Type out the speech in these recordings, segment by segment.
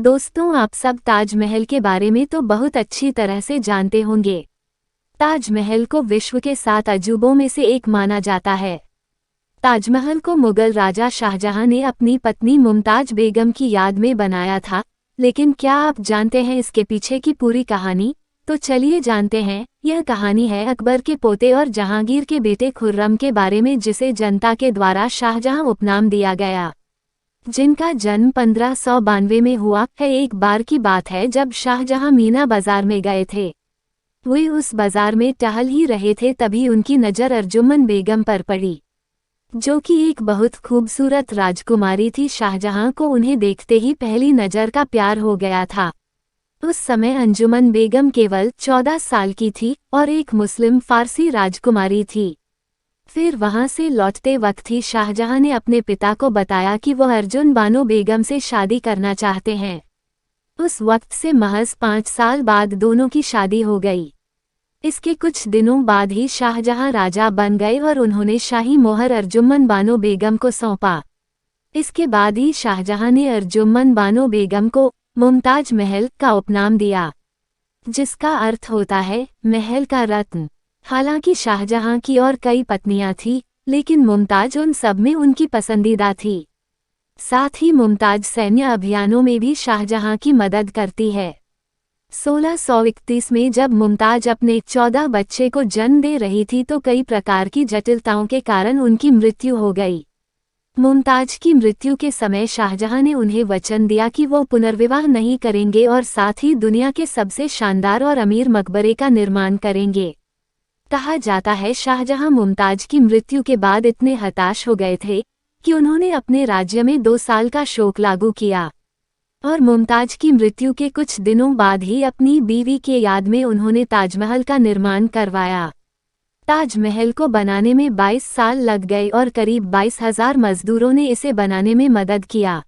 दोस्तों, आप सब ताजमहल के बारे में तो बहुत अच्छी तरह से जानते होंगे। ताजमहल को विश्व के 7 अजूबों में से एक माना जाता है। ताजमहल को मुगल राजा शाहजहां ने अपनी पत्नी मुमताज बेगम की याद में बनाया था, लेकिन क्या आप जानते हैं इसके पीछे की पूरी कहानी? तो चलिए जानते हैं। यह कहानी है अकबर के पोते और जहांगीर के बेटे खुर्रम के बारे में, जिसे जनता के द्वारा शाहजहां उपनाम दिया गया, जिनका जन्म 1592 में हुआ है। एक बार की बात है जब शाहजहां मीना बाजार में गए थे। वे उस बाजार में टहल ही रहे थे, तभी उनकी नज़र अर्जुमन बेगम पर पड़ी, जो कि एक बहुत खूबसूरत राजकुमारी थी। शाहजहां को उन्हें देखते ही पहली नज़र का प्यार हो गया था। उस समय अंजुमन बेगम केवल 14 साल की थी और एक मुस्लिम फारसी राजकुमारी थी। फिर वहां से लौटते वक्त ही शाहजहां ने अपने पिता को बताया कि वह अर्जुन बानो बेगम से शादी करना चाहते हैं। उस वक्त से महज 5 साल बाद दोनों की शादी हो गई। इसके कुछ दिनों बाद ही शाहजहां राजा बन गए और उन्होंने शाही मोहर अर्जुमन बानो बेगम को सौंपा। इसके बाद ही शाहजहां ने अर्जुमन बानो बेगम को मुमताज महल का उपनाम दिया, जिसका अर्थ होता है महल का रत्न। हालांकि शाहजहां की और कई पत्नियां थीं, लेकिन मुमताज उन सब में उनकी पसंदीदा थी। साथ ही मुमताज सैन्य अभियानों में भी शाहजहां की मदद करती है। 1631 में जब मुमताज अपने 14 बच्चे को जन्म दे रही थी तो कई प्रकार की जटिलताओं के कारण उनकी मृत्यु हो गई। मुमताज की मृत्यु के समय शाहजहां ने उन्हें वचन दिया कि वो पुनर्विवाह नहीं करेंगे और साथ ही दुनिया के सबसे शानदार और अमीर मकबरे का निर्माण करेंगे। कहा जाता है शाहजहां मुमताज की मृत्यु के बाद इतने हताश हो गए थे कि उन्होंने अपने राज्य में 2 साल का शोक लागू किया और मुमताज की मृत्यु के कुछ दिनों बाद ही अपनी बीवी के याद में उन्होंने ताजमहल का निर्माण करवाया। ताजमहल को बनाने में 22 साल लग गए और करीब 22,000 मजदूरों ने इसे बनाने में मदद किया।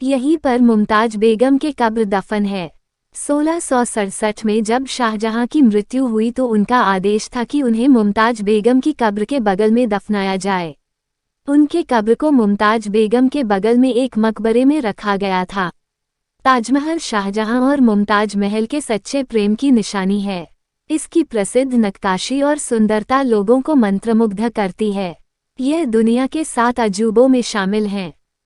यहीं पर मुमताज बेगम के कब्र दफन है। 1667 में जब शाहजहां की मृत्यु हुई तो उनका आदेश था कि उन्हें मुमताज बेगम की कब्र के बगल में दफनाया जाए। उनके कब्र को मुमताज बेगम के बगल में एक मकबरे में रखा गया था। ताजमहल शाहजहां और मुमताज महल के सच्चे प्रेम की निशानी है। इसकी प्रसिद्ध नक्काशी और सुंदरता लोगों को मंत्रमुग्ध करती है। यह दुनिया के 7 अजूबों में शामिल है।